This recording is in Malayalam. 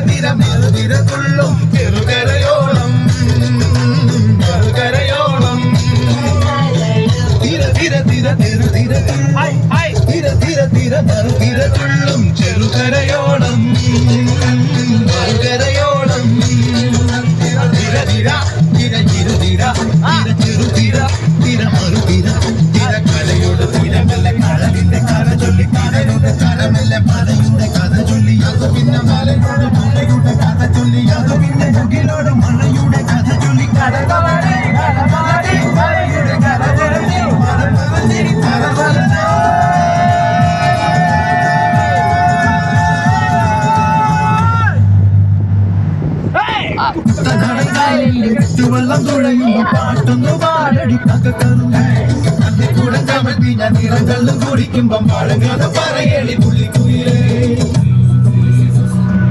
തിര മറുതിര തുള്ളും ചെറുകരയോളം മറുകരയോളം തിര തിര തിര തിര തിര തിര തിര തിര മറുതിര തുള്ളും ചെറുകരയോളം മറുകരയോളം തിര തിര തിര തിര തിര തിര ചെറുതിര തിര മറുതിര തിര കലയുടെ തിരമല്ല കടലിന്റെ കഥ ചൊല്ലി കടയുടെ കരമല്ല മലയുടെ കഥ ചൊല്ലി അത് പിന്നെ മലയോട് മലയുടെ കഥ ചൊല്ലി അത് പിന്നെ മുകിലോട് മഴയുടെ കഥ ചൊല്ലി കടകളെ മലയുടെ കഥ ചൊല്ലി വെള്ളം തുഴയുമ്പോ പാട്ടൊന്നു പാടടി കഥക്കറും കൂടെ കമത്തി ഞാൻ നിറങ്ങളും കുടിക്കുമ്പം പഴങ്കഥ പറയടി പുള്ളിക്കു